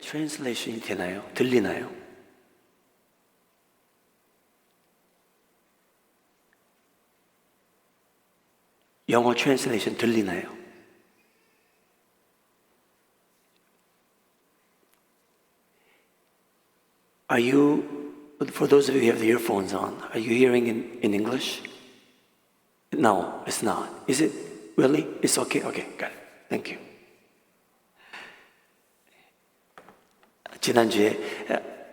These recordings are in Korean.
트랜슬레이션이 되나요? 들리나요? 영어 트랜슬레이션 들리나요? Are you, for those of you who have the earphones on, are you hearing in English? No, it's not. Is it really? It's okay? Okay, got it. Thank you. 지난주에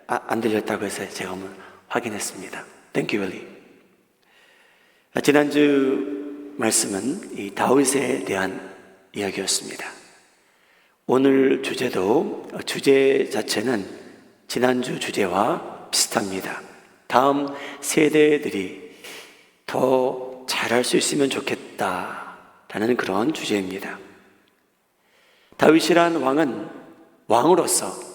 안 들렸다고 해서 제가 한번 확인했습니다. Thank you, really. 지난주 말씀은 이 다윗에 대한 이야기였습니다. 오늘 주제도 주제 자체는 지난주 주제와 비슷합니다. 다음 세대들이 더 잘할 수 있으면 좋겠다라는 그런 주제입니다. 다윗이란 왕은 왕으로서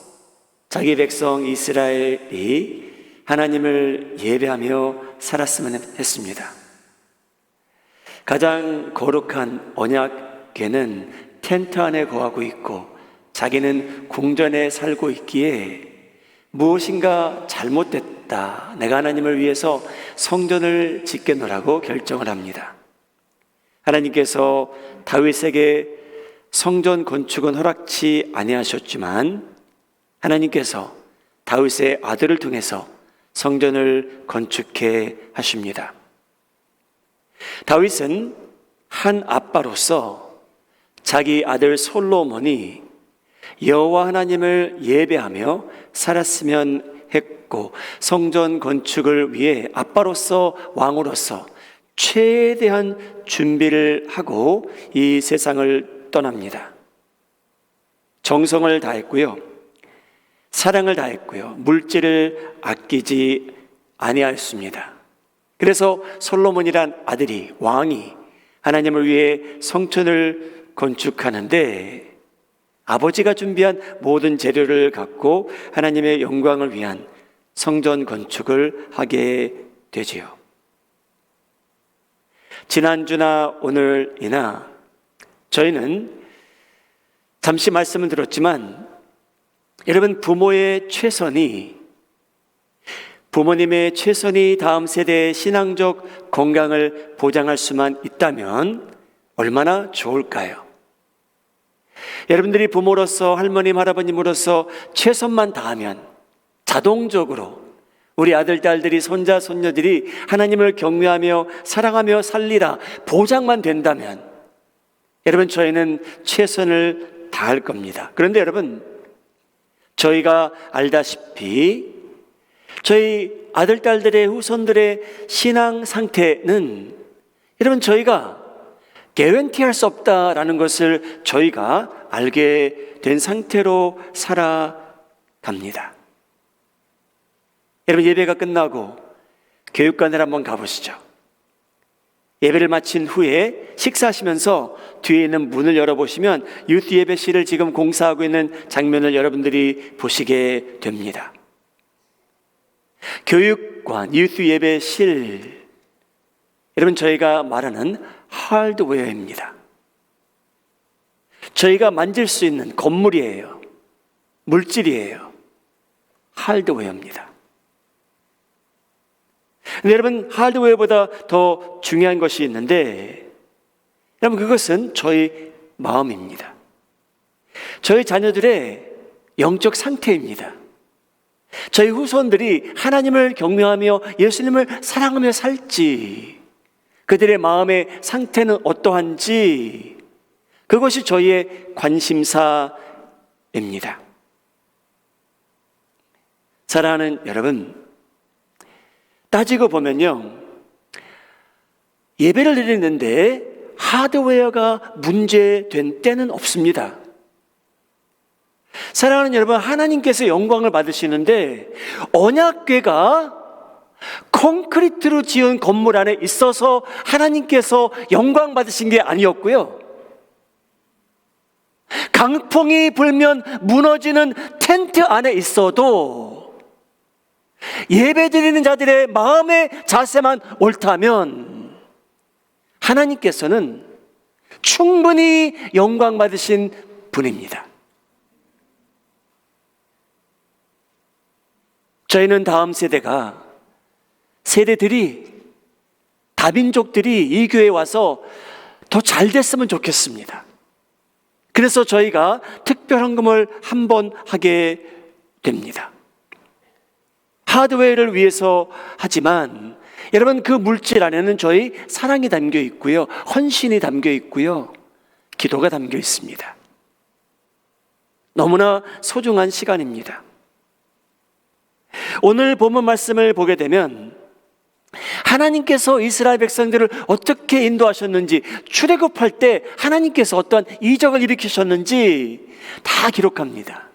자기 백성 이스라엘이 하나님을 예배하며 살았으면 했습니다. 가장 거룩한 언약궤는 텐트 안에 거하고 있고 자기는 궁전에 살고 있기에 무엇인가 잘못됐다, 내가 하나님을 위해서 성전을 짓겠노라고 결정을 합니다. 하나님께서 다윗에게 성전 건축은 허락치 아니하셨지만 하나님께서 다윗의 아들을 통해서 성전을 건축해 하십니다. 다윗은 한 아빠로서 자기 아들 솔로몬이 여호와 하나님을 예배하며 살았으면 했고 성전 건축을 위해 아빠로서 왕으로서 최대한 준비를 하고 이 세상을 떠납니다. 정성을 다했고요, 사랑을 다했고요, 물질을 아끼지 아니하였습니다. 그래서 솔로몬이란 아들이, 왕이 하나님을 위해 성전을 건축하는데 아버지가 준비한 모든 재료를 갖고 하나님의 영광을 위한 성전 건축을 하게 되지요. 지난주나 오늘이나 저희는 잠시 말씀을 들었지만 여러분, 부모님의 최선이 다음 세대의 신앙적 건강을 보장할 수만 있다면 얼마나 좋을까요? 여러분들이 부모로서, 할머님, 할아버님으로서 최선만 다하면 자동적으로 우리 아들, 딸들이, 손자, 손녀들이 하나님을 경외하며 사랑하며 살리라 보장만 된다면 여러분, 저희는 최선을 다할 겁니다. 그런데 여러분, 저희가 알다시피 저희 아들, 딸들의, 후손들의 신앙 상태는 여러분, 저희가 개런티할 수 없다라는 것을 저희가 알게 된 상태로 살아갑니다. 여러분, 예배가 끝나고 교육관을 한번 가보시죠. 예배를 마친 후에 식사하시면서 뒤에 있는 문을 열어보시면 유스 예배실을 지금 공사하고 있는 장면을 여러분들이 보시게 됩니다. 교육관, 유스 예배실, 여러분, 저희가 말하는 하드웨어입니다. 저희가 만질 수 있는 건물이에요. 물질이에요. 하드웨어입니다. 근데 여러분, 하드웨어보다 더 중요한 것이 있는데 여러분, 그것은 저희 마음입니다. 저희 자녀들의 영적 상태입니다. 저희 후손들이 하나님을 경외하며 예수님을 사랑하며 살지, 그들의 마음의 상태는 어떠한지, 그것이 저희의 관심사입니다. 사랑하는 여러분, 따지고 보면요, 예배를 드리는데 하드웨어가 문제된 때는 없습니다. 사랑하는 여러분, 하나님께서 영광을 받으시는데 언약궤가 콘크리트로 지은 건물 안에 있어서 하나님께서 영광 받으신 게 아니었고요, 강풍이 불면 무너지는 텐트 안에 있어도 예배드리는 자들의 마음의 자세만 옳다면 하나님께서는 충분히 영광 받으신 분입니다. 저희는 다음 세대들이, 다민족들이 이 교회에 와서 더 잘 됐으면 좋겠습니다. 그래서 저희가 특별 헌금을 한 번 하게 됩니다. 하드웨어를 위해서 하지만 여러분, 그 물질 안에는 저희 사랑이 담겨 있고요, 헌신이 담겨 있고요, 기도가 담겨 있습니다. 너무나 소중한 시간입니다. 오늘 본문 말씀을 보게 되면 하나님께서 이스라엘 백성들을 어떻게 인도하셨는지, 출애굽할 때 하나님께서 어떠한 이적을 일으키셨는지 다 기록합니다.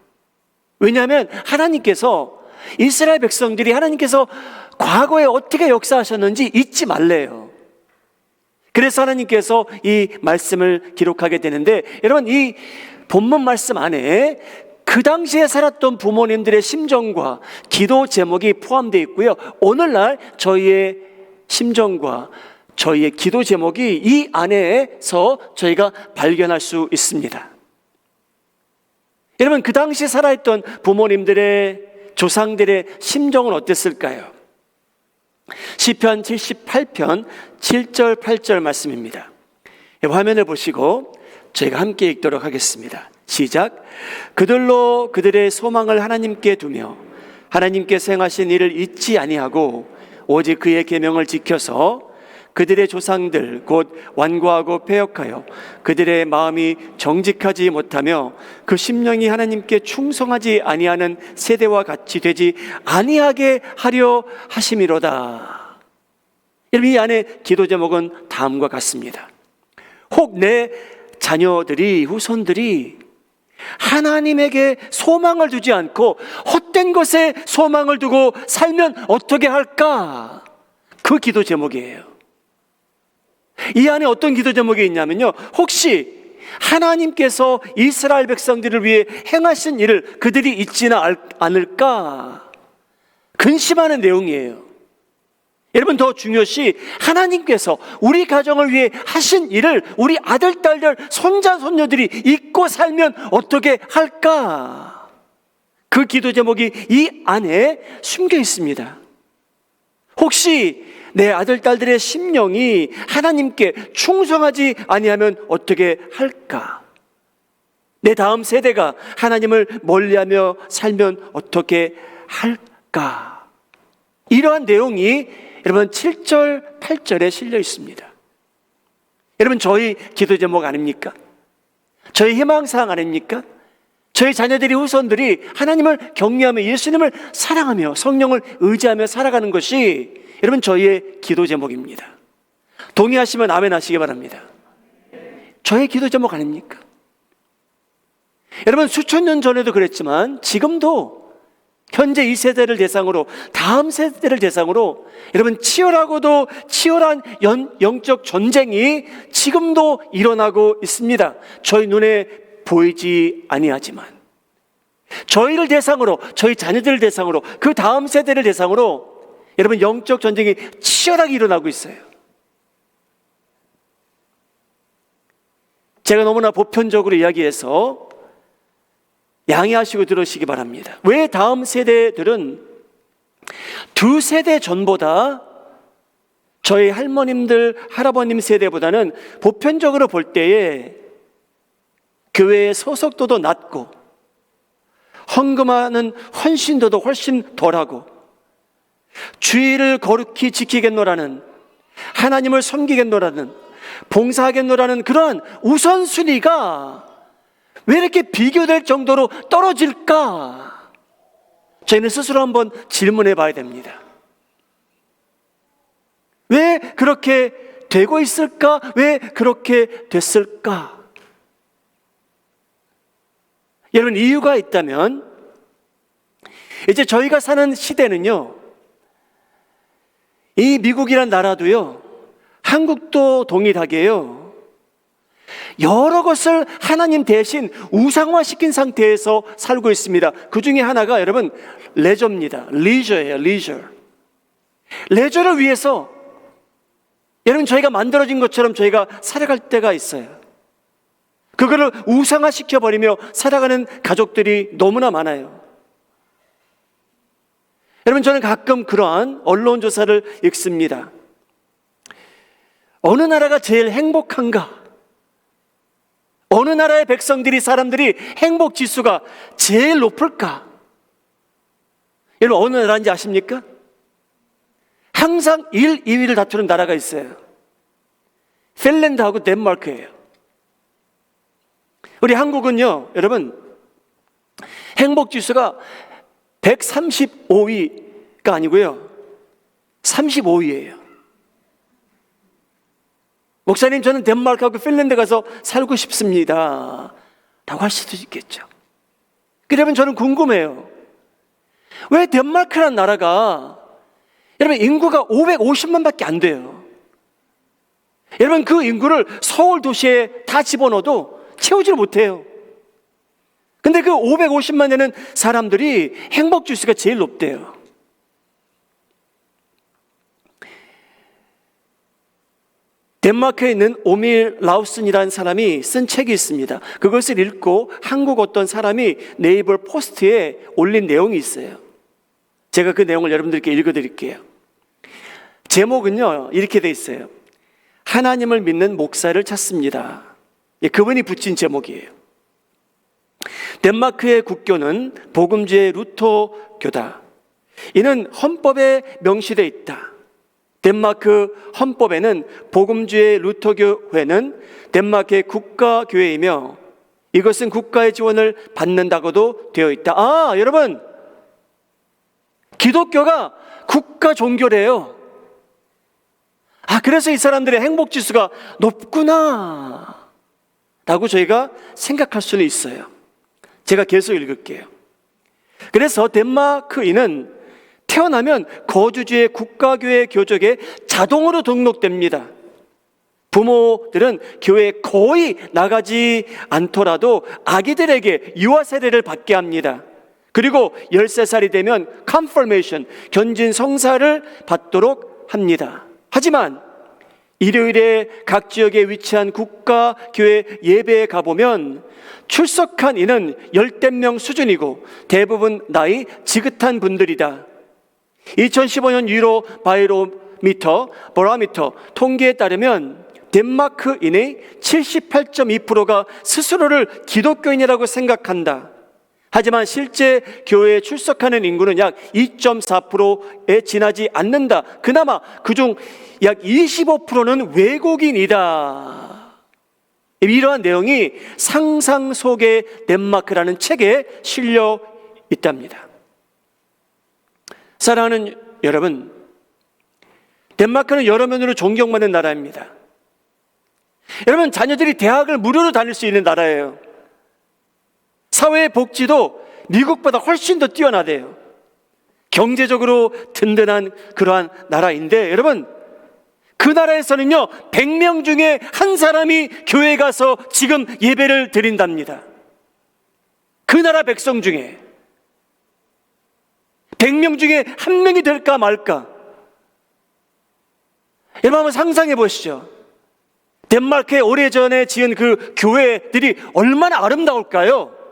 왜냐하면 하나님께서, 이스라엘 백성들이 하나님께서 과거에 어떻게 역사하셨는지 잊지 말래요. 그래서 하나님께서 이 말씀을 기록하게 되는데, 여러분, 이 본문 말씀 안에 그 당시에 살았던 부모님들의 심정과 기도 제목이 포함되어 있고요, 오늘날 저희의 심정과 저희의 기도 제목이 이 안에서 저희가 발견할 수 있습니다. 여러분, 그 당시 살아있던 부모님들의, 조상들의 심정은 어땠을까요? 시편 78편 7절 8절 말씀입니다. 화면을 보시고 저희가 함께 읽도록 하겠습니다. 시작. 그들로 그들의 소망을 하나님께 두며 하나님께서 행하신 일을 잊지 아니하고 오직 그의 계명을 지켜서 그들의 조상들 곧 완고하고 패역하여 그들의 마음이 정직하지 못하며 그 심령이 하나님께 충성하지 아니하는 세대와 같이 되지 아니하게 하려 하심이로다. 여러분, 이 안에 기도 제목은 다음과 같습니다. 혹 내 자녀들이, 후손들이 하나님에게 소망을 두지 않고 헛된 것에 소망을 두고 살면 어떻게 할까? 그 기도 제목이에요. 이 안에 어떤 기도 제목이 있냐면요, 혹시 하나님께서 이스라엘 백성들을 위해 행하신 일을 그들이 잊지는 않을까? 근심하는 내용이에요. 여러분, 더 중요시 하나님께서 우리 가정을 위해 하신 일을 우리 아들, 딸들, 손자, 손녀들이 잊고 살면 어떻게 할까? 그 기도 제목이 이 안에 숨겨 있습니다. 혹시 내 아들, 딸들의 심령이 하나님께 충성하지 아니하면 어떻게 할까? 내 다음 세대가 하나님을 멀리하며 살면 어떻게 할까? 이러한 내용이 여러분 7절, 8절에 실려 있습니다. 여러분, 저희 기도 제목 아닙니까? 저희 희망사항 아닙니까? 저희 자녀들이, 후손들이 하나님을 경외하며 예수님을 사랑하며 성령을 의지하며 살아가는 것이 여러분 저희의 기도 제목입니다. 동의하시면 아멘 하시기 바랍니다. 저의 기도 제목 아닙니까? 여러분, 수천 년 전에도 그랬지만 지금도 현재 이 세대를 대상으로, 다음 세대를 대상으로 여러분 치열하고도 치열한 영적 전쟁이 지금도 일어나고 있습니다. 저희 눈에 보이지 아니하지만 저희를 대상으로, 저희 자녀들을 대상으로, 그 다음 세대를 대상으로 여러분 영적 전쟁이 치열하게 일어나고 있어요. 제가 너무나 보편적으로 이야기해서 양해하시고 들으시기 바랍니다. 왜 다음 세대들은 두 세대 전보다 저희 할머님들, 할아버님 세대보다는 보편적으로 볼 때에 교회의 소속도도 낮고 헌금하는 헌신도도 훨씬 덜하고 주의를 거룩히 지키겠노라는, 하나님을 섬기겠노라는, 봉사하겠노라는 그러한 우선순위가 왜 이렇게 비교될 정도로 떨어질까? 저희는 스스로 한번 질문해 봐야 됩니다. 왜 그렇게 되고 있을까? 왜 그렇게 됐을까? 여러분, 이유가 있다면 이제 저희가 사는 시대는요, 이 미국이란 나라도요, 한국도 동일하게요, 여러 것을 하나님 대신 우상화시킨 상태에서 살고 있습니다. 그 중에 하나가 여러분 레저입니다. 리저예요. 레저를 위해서 여러분 저희가 만들어진 것처럼 저희가 살아갈 때가 있어요. 그거를 우상화시켜버리며 살아가는 가족들이 너무나 많아요. 여러분, 저는 가끔 그러한 언론 조사를 읽습니다. 어느 나라가 제일 행복한가? 어느 나라의 백성들이, 사람들이 행복 지수가 제일 높을까? 여러분, 어느 나라인지 아십니까? 항상 1, 2위를 다투는 나라가 있어요. 핀란드하고 덴마크예요. 우리 한국은요, 여러분, 행복 지수가 135위가 아니고요, 35위예요. 목사님, 저는 덴마크하고 핀란드 가서 살고 싶습니다 라고 할 수도 있겠죠. 그러면 저는 궁금해요. 왜 덴마크라는 나라가, 여러분, 인구가 550만 밖에 안 돼요. 여러분, 그 인구를 서울 도시에 다 집어넣어도 채우지를 못해요. 근데 그 550만 되는 사람들이 행복 지수가 제일 높대요. 덴마크에 있는 오밀 라우슨이라는 사람이 쓴 책이 있습니다. 그것을 읽고 한국 어떤 사람이 네이버 포스트에 올린 내용이 있어요. 제가 그 내용을 여러분들께 읽어드릴게요. 제목은요, 이렇게 돼 있어요. 하나님을 믿는 목사를 찾습니다. 그분이 붙인 제목이에요. 덴마크의 국교는 복음주의 루터교다. 이는 헌법에 명시되어 있다. 덴마크 헌법에는 복음주의 루터교회는 덴마크의 국가교회이며 이것은 국가의 지원을 받는다고도 되어 있다. 아, 여러분, 기독교가 국가 종교래요. 아, 그래서 이 사람들의 행복지수가 높구나 라고 저희가 생각할 수는 있어요. 제가 계속 읽을게요. 그래서 덴마크인은 태어나면 거주지의 국가교회 교적에 자동으로 등록됩니다. 부모들은 교회에 거의 나가지 않더라도 아기들에게 유아 세례를 받게 합니다. 그리고 13살이 되면 confirmation, 견진 성사를 받도록 합니다. 하지만 일요일에 각 지역에 위치한 국가교회 예배에 가보면 출석한 이는 10명 수준이고 대부분 나이 지긋한 분들이다. 2015년 유로 바로미터 통계에 따르면 덴마크인의 78.2%가 스스로를 기독교인이라고 생각한다. 하지만 실제 교회에 출석하는 인구는 약 2.4%에 지나지 않는다. 그나마 그중 약 25%는 외국인이다. 이러한 내용이 상상 속의 덴마크라는 책에 실려 있답니다. 사랑하는 여러분, 덴마크는 여러 면으로 존경받는 나라입니다. 여러분, 자녀들이 대학을 무료로 다닐 수 있는 나라예요. 사회 복지도 미국보다 훨씬 더 뛰어나대요. 경제적으로 든든한 그러한 나라인데, 여러분, 그 나라에서는요 100명 중에 한 사람이 교회에 가서 지금 예배를 드린답니다. 그 나라 백성 중에 100명 중에 한 명이 될까 말까. 여러분, 한번 상상해 보시죠. 덴마크에 오래전에 지은 그 교회들이 얼마나 아름다울까요?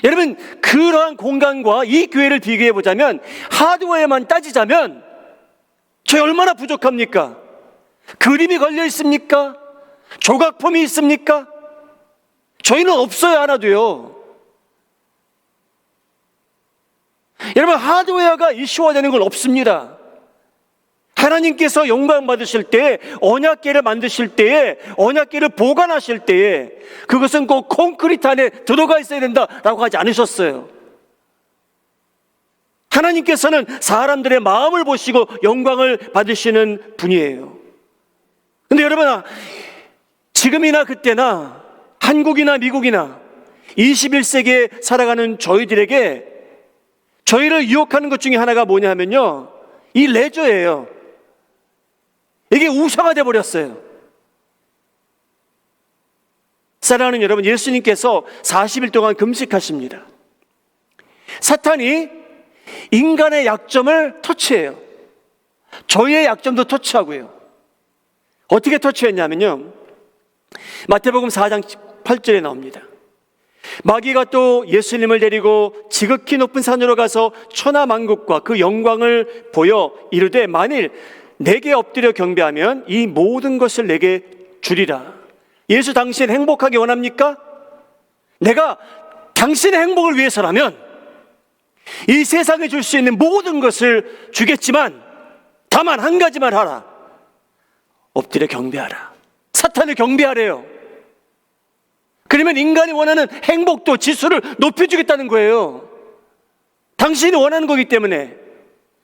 여러분, 그러한 공간과 이 교회를 비교해 보자면, 하드웨어만 따지자면 저희 얼마나 부족합니까? 그림이 걸려 있습니까? 조각품이 있습니까? 저희는 없어요, 하나도요. 여러분, 하드웨어가 이슈화되는 건 없습니다. 하나님께서 영광 받으실 때, 언약궤를 만드실 때에, 언약궤를 보관하실 때에 그것은 꼭 콘크리트 안에 들어가 있어야 된다라고 하지 않으셨어요. 하나님께서는 사람들의 마음을 보시고 영광을 받으시는 분이에요. 근데 여러분, 지금이나 그때나 한국이나 미국이나 21세기에 살아가는 저희들에게 저희를 유혹하는 것 중에 하나가 뭐냐 하면요, 이 레저예요. 이게 우상화돼 버렸어요. 사랑하는 여러분, 예수님께서 40일 동안 금식하십니다. 사탄이 인간의 약점을 터치해요. 저희의 약점도 터치하고요. 어떻게 터치했냐면요, 마태복음 4장 8절에 나옵니다. 마귀가 또 예수님을 데리고 지극히 높은 산으로 가서 천하만국과 그 영광을 보여 이르되 만일 내게 엎드려 경배하면 이 모든 것을 내게 주리라. 예수 당신 행복하게 원합니까? 내가 당신의 행복을 위해서라면 이 세상에 줄 수 있는 모든 것을 주겠지만 다만 한 가지만 하라. 엎드려 경배하라. 사탄을 경배하래요. 그러면 인간이 원하는 행복도 지수를 높여주겠다는 거예요. 당신이 원하는 거기 때문에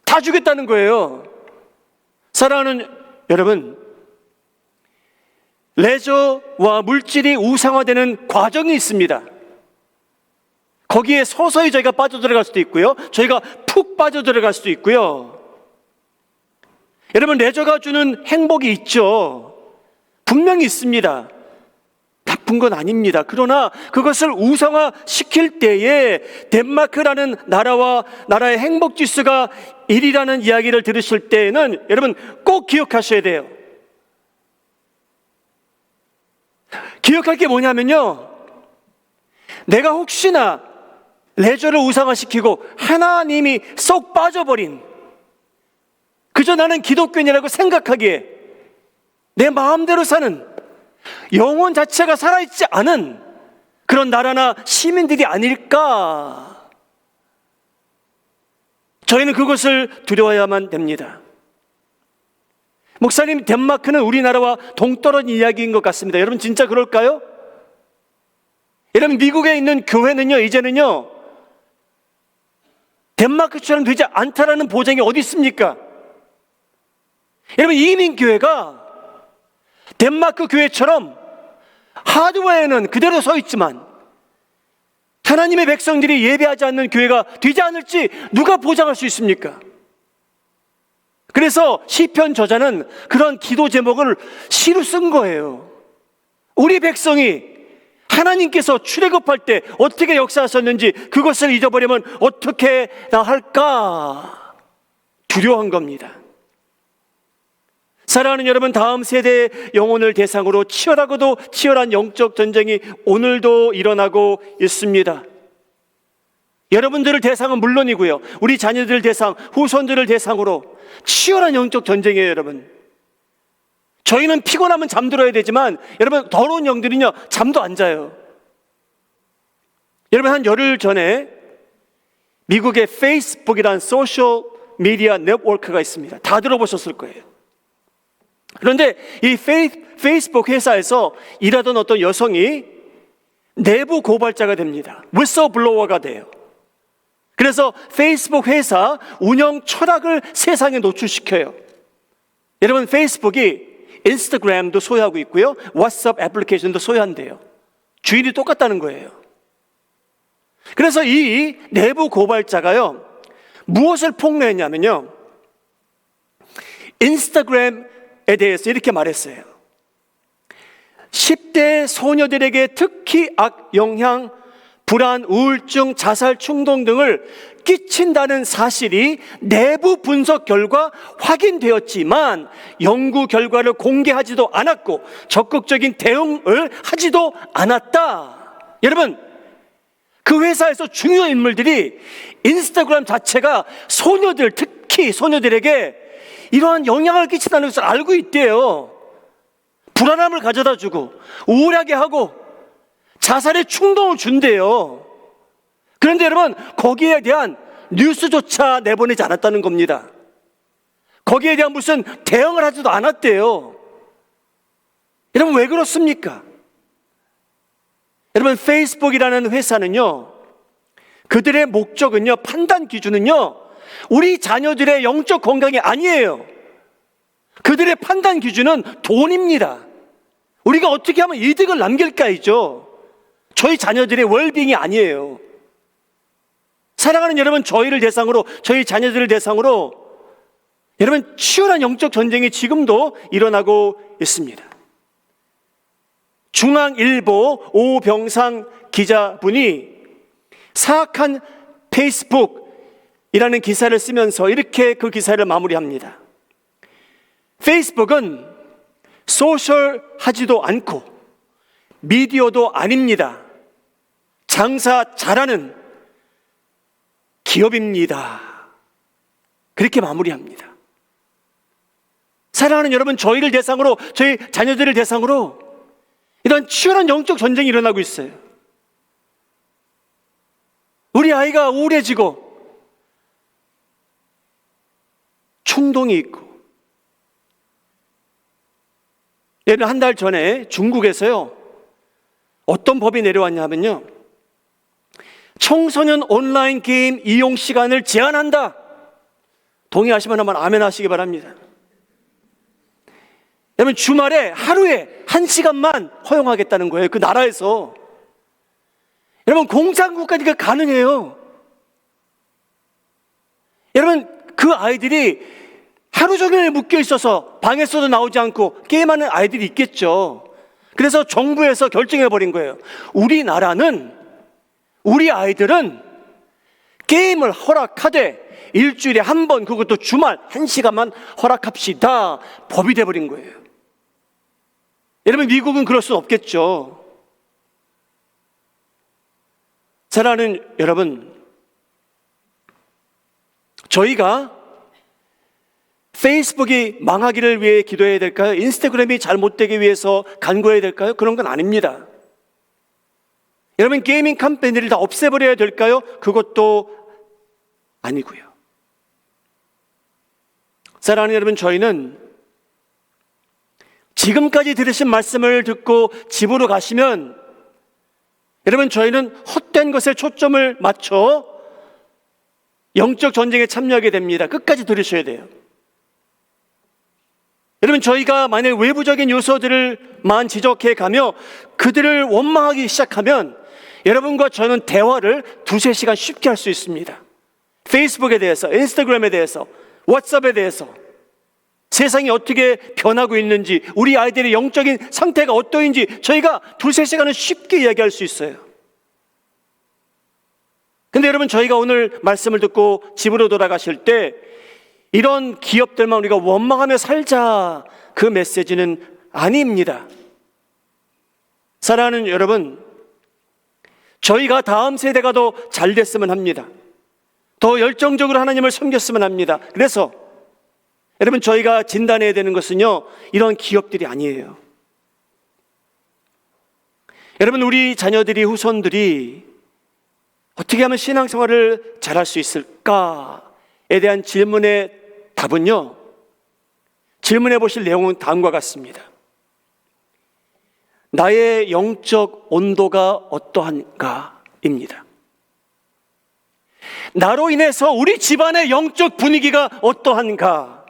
다 주겠다는 거예요. 사랑하는 여러분, 레저와 물질이 우상화되는 과정이 있습니다. 거기에 서서히 저희가 빠져들어갈 수도 있고요, 저희가 푹 빠져들어갈 수도 있고요. 여러분, 레저가 주는 행복이 있죠. 분명히 있습니다. 나쁜 건 아닙니다. 그러나 그것을 우상화시킬 때에 덴마크라는 나라의 행복 지수가 1이라는 이야기를 들으실 때에는 여러분 꼭 기억하셔야 돼요. 기억할 게 뭐냐면요, 내가 혹시나 레저를 우상화시키고 하나님이 쏙 빠져버린, 그저 나는 기독교인이라고 생각하기에 내 마음대로 사는, 영혼 자체가 살아있지 않은 그런 나라나 시민들이 아닐까. 저희는 그것을 두려워야만 됩니다. 목사님, 덴마크는 우리나라와 동떨어진 이야기인 것 같습니다. 여러분 진짜 그럴까요? 여러분, 미국에 있는 교회는요, 이제는요 덴마크처럼 되지 않다라는 보장이 어디 있습니까? 여러분, 이민교회가 덴마크 교회처럼 하드웨어는 그대로 서 있지만 하나님의 백성들이 예배하지 않는 교회가 되지 않을지 누가 보장할 수 있습니까? 그래서 시편 저자는 그런 기도 제목을 시로 쓴 거예요. 우리 백성이 하나님께서 출애굽할 때 어떻게 역사하셨는지 그것을 잊어버리면 어떻게 할까 두려워한 겁니다. 사랑하는 여러분, 다음 세대의 영혼을 대상으로 치열하고도 치열한 영적 전쟁이 오늘도 일어나고 있습니다. 여러분들을 대상은 물론이고요, 우리 자녀들 대상, 후손들을 대상으로 치열한 영적 전쟁이에요. 여러분, 저희는 피곤하면 잠들어야 되지만 여러분, 더러운 영들은요 잠도 안 자요. 여러분, 한 열흘 전에 미국의 페이스북이라는 소셜 미디어 네트워크가 있습니다. 다 들어보셨을 거예요. 그런데 이 페이스북 회사에서 일하던 어떤 여성이 내부 고발자가 됩니다. 위서블로워가 돼요. 그래서 페이스북 회사 운영 철학을 세상에 노출시켜요. 여러분, 페이스북이 인스타그램도 소유하고 있고요, 왓츠앱 애플리케이션도 소유한대요. 주인이 똑같다는 거예요. 그래서 이 내부 고발자가요 무엇을 폭로했냐면요, 인스타그램에 대해서 이렇게 말했어요. 10대 소녀들에게 특히 악영향, 불안, 우울증, 자살 충동 등을 끼친다는 사실이 내부 분석 결과 확인되었지만 연구 결과를 공개하지도 않았고 적극적인 대응을 하지도 않았다. 여러분, 그 회사에서 중요한 인물들이 인스타그램 자체가 소녀들, 특히 소녀들에게 이러한 영향을 끼친다는 것을 알고 있대요. 불안함을 가져다 주고 우울하게 하고 자살의 충동을 준대요. 그런데 여러분, 거기에 대한 뉴스조차 내보내지 않았다는 겁니다. 거기에 대한 무슨 대응을 하지도 않았대요. 여러분, 왜 그렇습니까? 여러분, 페이스북이라는 회사는요, 그들의 목적은요, 판단 기준은요, 우리 자녀들의 영적 건강이 아니에요. 그들의 판단 기준은 돈입니다. 우리가 어떻게 하면 이득을 남길까이죠. 저희 자녀들의 웰빙이 아니에요. 사랑하는 여러분, 저희를 대상으로, 저희 자녀들을 대상으로 여러분, 치열한 영적 전쟁이 지금도 일어나고 있습니다. 중앙일보 오병상 기자분이 사악한 페이스북이라는 기사를 쓰면서 이렇게 그 기사를 마무리합니다. 페이스북은 소셜하지도 않고 미디어도 아닙니다. 장사 잘하는 기업입니다. 그렇게 마무리합니다. 사랑하는 여러분, 저희를 대상으로, 저희 자녀들을 대상으로 이런 치열한 영적 전쟁이 일어나고 있어요. 우리 아이가 우울해지고 충동이 있고, 예를 한 달 전에 중국에서요, 어떤 법이 내려왔냐 하면요, 청소년 온라인 게임 이용 시간을 제한한다. 동의하시면 한번 아멘 하시기 바랍니다. 여러분, 주말에 하루에 1시간만 허용하겠다는 거예요, 그 나라에서. 여러분, 공산국가니까 가능해요. 여러분, 그 아이들이 하루 종일 묶여 있어서 방에서도 나오지 않고 게임하는 아이들이 있겠죠. 그래서 정부에서 결정해버린 거예요. 우리나라는, 우리 아이들은 게임을 허락하되 일주일에 한 번, 그것도 주말 1시간만 허락합시다. 법이 돼버린 거예요. 여러분, 미국은 그럴 수 없겠죠. 사랑하는 여러분, 저희가 페이스북이 망하기를 위해 기도해야 될까요? 인스타그램이 잘못되기 위해서 간구해야 될까요? 그런 건 아닙니다. 여러분, 게이밍 컴퍼니를 다 없애버려야 될까요? 그것도 아니고요. 사랑하는 여러분, 저희는 지금까지 들으신 말씀을 듣고 집으로 가시면, 여러분, 저희는 헛된 것에 초점을 맞춰 영적 전쟁에 참여하게 됩니다. 끝까지 들으셔야 돼요. 여러분, 저희가 만약 외부적인 요소들을만 지적해 가며 그들을 원망하기 시작하면 여러분과 저는 대화를 2-3시간 쉽게 할 수 있습니다. 페이스북에 대해서, 인스타그램에 대해서, 왓츠업에 대해서, 세상이 어떻게 변하고 있는지, 우리 아이들의 영적인 상태가 어떠한지 저희가 2-3시간은 쉽게 이야기할 수 있어요. 근데 여러분, 저희가 오늘 말씀을 듣고 집으로 돌아가실 때 이런 기업들만 우리가 원망하며 살자, 그 메시지는 아닙니다. 사랑하는 여러분, 저희가 다음 세대가 더 잘 됐으면 합니다. 더 열정적으로 하나님을 섬겼으면 합니다. 그래서 여러분, 저희가 진단해야 되는 것은요, 이런 기업들이 아니에요. 여러분, 우리 자녀들이, 후손들이 어떻게 하면 신앙생활을 잘할 수 있을까에 대한 질문의 답은요, 질문해 보실 내용은 다음과 같습니다. 나의 영적 온도가 어떠한가입니다. 나로 인해서 우리 집안의 영적 분위기가 어떠한가?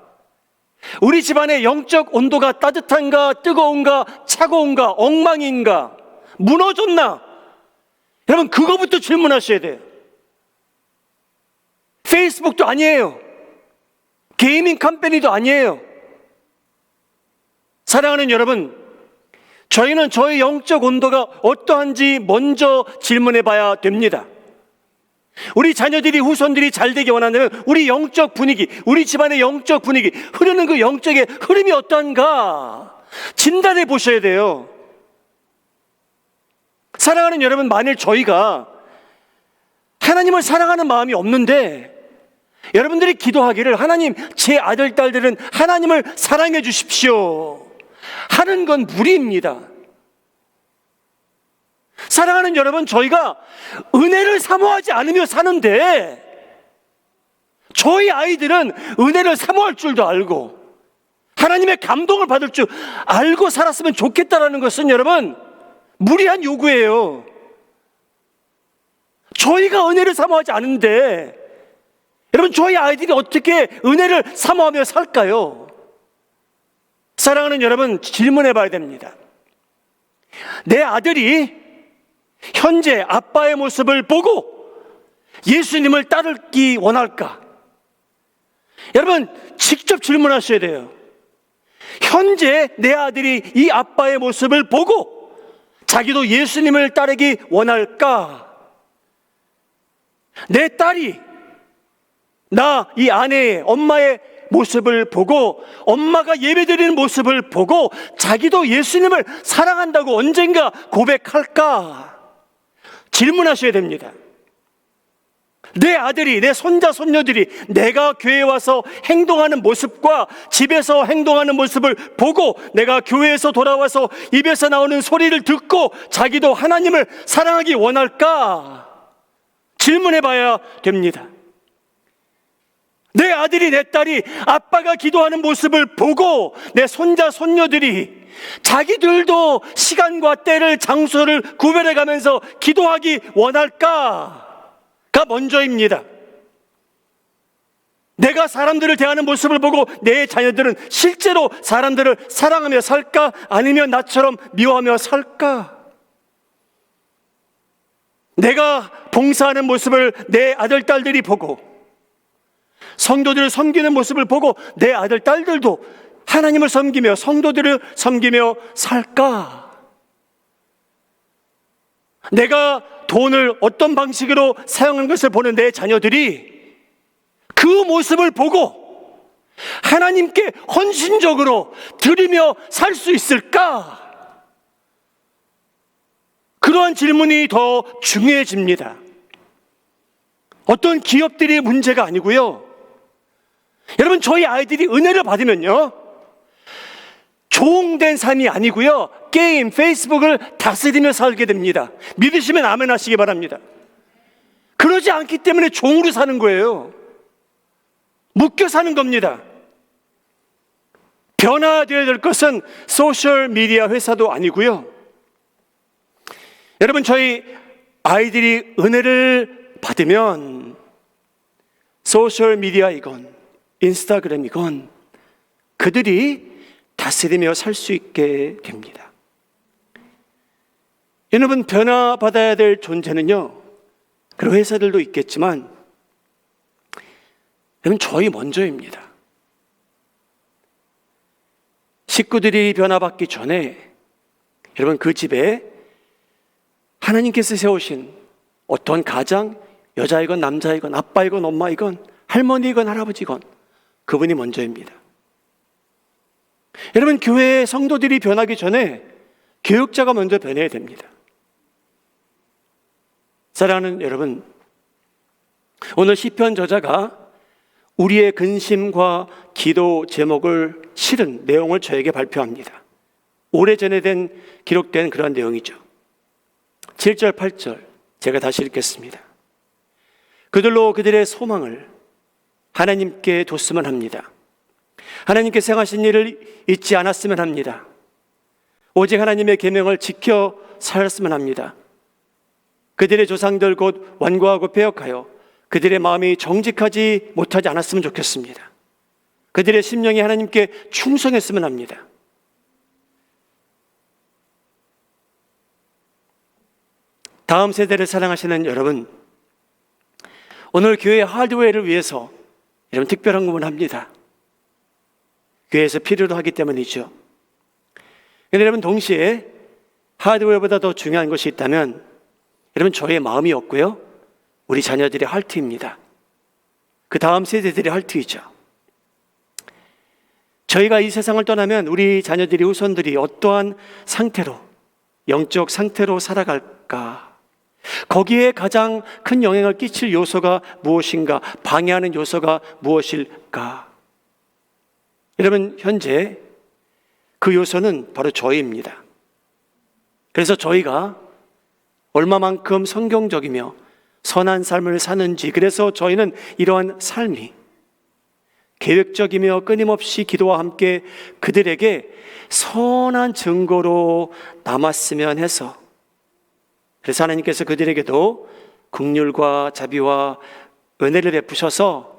우리 집안의 영적 온도가 따뜻한가, 뜨거운가, 차가운가, 엉망인가, 무너졌나? 여러분, 그거부터 질문하셔야 돼요. 페이스북도 아니에요. 게이밍 컴퍼니도 아니에요. 사랑하는 여러분, 저희는 저의 영적 온도가 어떠한지 먼저 질문해 봐야 됩니다. 우리 자녀들이, 후손들이 잘 되기 원한다면 우리 영적 분위기, 우리 집안의 영적 분위기, 흐르는 그 영적의 흐름이 어떠한가 진단해 보셔야 돼요. 사랑하는 여러분, 만일 저희가 하나님을 사랑하는 마음이 없는데 여러분들이 기도하기를, 하나님, 제 아들, 딸들은 하나님을 사랑해 주십시오 하는 건 무리입니다. 사랑하는 여러분, 저희가 은혜를 사모하지 않으며 사는데 저희 아이들은 은혜를 사모할 줄도 알고 하나님의 감동을 받을 줄 알고 살았으면 좋겠다라는 것은 여러분, 무리한 요구예요. 저희가 은혜를 사모하지 않는데 여러분, 저희 아이들이 어떻게 은혜를 사모하며 살까요? 사랑하는 여러분, 질문해 봐야 됩니다. 내 아들이 현재 아빠의 모습을 보고 예수님을 따르기 원할까? 여러분, 직접 질문하셔야 돼요. 현재 내 아들이 이 아빠의 모습을 보고 자기도 예수님을 따르기 원할까? 내 딸이 이 아내의, 엄마의 모습을 보고, 엄마가 예배드리는 모습을 보고 자기도 예수님을 사랑한다고 언젠가 고백할까? 질문하셔야 됩니다. 내 아들이, 내 손자, 손녀들이 내가 교회에 와서 행동하는 모습과 집에서 행동하는 모습을 보고 내가 교회에서 돌아와서 입에서 나오는 소리를 듣고 자기도 하나님을 사랑하기 원할까? 질문해 봐야 됩니다. 내 아들이, 내 딸이 아빠가 기도하는 모습을 보고 내 손자, 손녀들이 자기들도 시간과 때를, 장소를 구별해 가면서 기도하기 원할까? 가 먼저입니다. 내가 사람들을 대하는 모습을 보고 내 자녀들은 실제로 사람들을 사랑하며 살까? 아니면 나처럼 미워하며 살까? 내가 봉사하는 모습을 내 아들, 딸들이 보고 성도들을 섬기는 모습을 보고 내 아들, 딸들도 하나님을 섬기며 성도들을 섬기며 살까? 내가 돈을 어떤 방식으로 사용하는 것을 보는 내 자녀들이 그 모습을 보고 하나님께 헌신적으로 드리며 살 수 있을까? 그러한 질문이 더 중요해집니다. 어떤 기업들이 문제가 아니고요. 여러분, 저희 아이들이 은혜를 받으면요, 종된 삶이 아니고요, 게임, 페이스북을 다스리며 살게 됩니다. 믿으시면 아멘 하시기 바랍니다. 그러지 않기 때문에 종으로 사는 거예요. 묶여 사는 겁니다. 변화되어야 될 것은 소셜미디어 회사도 아니고요. 여러분, 저희 아이들이 은혜를 받으면 소셜미디어이건 인스타그램이건 그들이 다스리며 살 수 있게 됩니다. 여러분, 변화받아야 될 존재는요, 그런 회사들도 있겠지만 여러분, 저희 먼저입니다. 식구들이 변화받기 전에 여러분, 그 집에 하나님께서 세우신 어떤 가장, 여자이건 남자이건 아빠이건 엄마이건 할머니이건 할아버지건 그분이 먼저입니다. 여러분, 교회의 성도들이 변하기 전에 교육자가 먼저 변해야 됩니다. 사랑하는 여러분, 오늘 시편 저자가 우리의 근심과 기도 제목을 실은 내용을 저에게 발표합니다. 오래전에 기록된 그런 내용이죠. 7절, 8절 제가 다시 읽겠습니다. 그들로 그들의 소망을 하나님께 뒀으면 합니다. 하나님께서 행하신 일을 잊지 않았으면 합니다. 오직 하나님의 계명을 지켜 살았으면 합니다. 그들의 조상들 곧 완고하고 패역하여 그들의 마음이 정직하지 못하지 않았으면 좋겠습니다. 그들의 심령이 하나님께 충성했으면 합니다. 다음 세대를 사랑하시는 여러분, 오늘 교회 하드웨어를 위해서 여러분 특별한 공헌을 합니다. 교회에서 필요로 하기 때문이죠. 그런데 여러분, 동시에 하드웨어보다 더 중요한 것이 있다면 여러분, 저의 마음이었고요, 우리 자녀들의 할트입니다. 그 다음 세대들의 할트이죠. 저희가 이 세상을 떠나면 우리 자녀들이, 후손들이 어떠한 상태로, 영적 상태로 살아갈까? 거기에 가장 큰 영향을 끼칠 요소가 무엇인가? 방해하는 요소가 무엇일까? 여러분, 현재 그 요소는 바로 저희입니다. 그래서 저희가 얼마만큼 성경적이며 선한 삶을 사는지, 그래서 저희는 이러한 삶이 계획적이며 끊임없이 기도와 함께 그들에게 선한 증거로 남았으면 해서, 그래서 하나님께서 그들에게도 긍휼과 자비와 은혜를 베푸셔서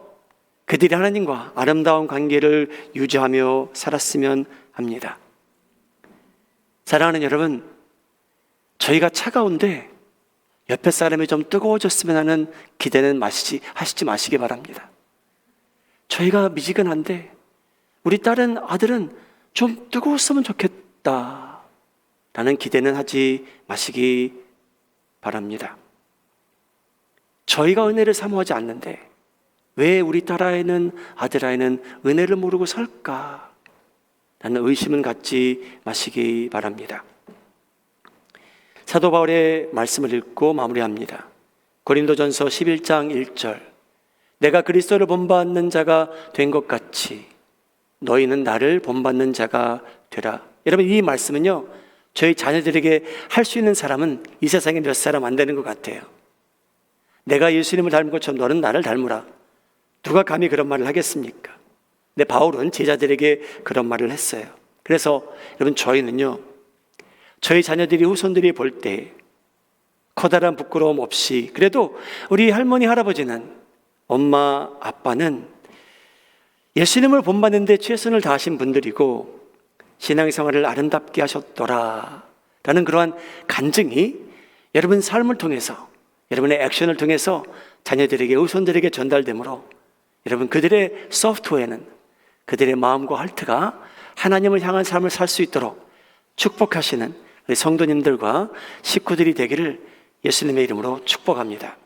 그들이 하나님과 아름다운 관계를 유지하며 살았으면 합니다. 사랑하는 여러분, 저희가 차가운데 옆에 사람이 좀 뜨거워졌으면 하는 기대는 하시지 마시기 바랍니다. 저희가 미지근한데 우리 딸은, 아들은 좀 뜨거웠으면 좋겠다 라는 기대는 하지 마시기 바랍니다. 저희가 은혜를 사모하지 않는데 왜 우리 딸아이는, 아들아이는 은혜를 모르고 살까? 라는 의심은 갖지 마시기 바랍니다. 사도 바울의 말씀을 읽고 마무리합니다. 고린도전서 11장 1절, 내가 그리스도를 본받는 자가 된 것 같이 너희는 나를 본받는 자가 되라. 여러분, 이 말씀은요, 저희 자녀들에게 할 수 있는 사람은 이 세상에 몇 사람 안 되는 것 같아요. 내가 예수님을 닮은 것처럼 너는 나를 닮으라. 누가 감히 그런 말을 하겠습니까? 근데 바울은 제자들에게 그런 말을 했어요. 그래서 여러분, 저희는요, 저희 자녀들이, 후손들이 볼 때 커다란 부끄러움 없이, 그래도 우리 할머니, 할아버지는, 엄마, 아빠는 예수님을 본받는 데 최선을 다하신 분들이고 신앙생활을 아름답게 하셨더라 라는 그러한 간증이 여러분 삶을 통해서, 여러분의 액션을 통해서 자녀들에게, 후손들에게 전달되므로 여러분, 그들의 소프트웨어는, 그들의 마음과 하트가 하나님을 향한 삶을 살 수 있도록 축복하시는 우리 성도님들과 식구들이 되기를 예수님의 이름으로 축복합니다.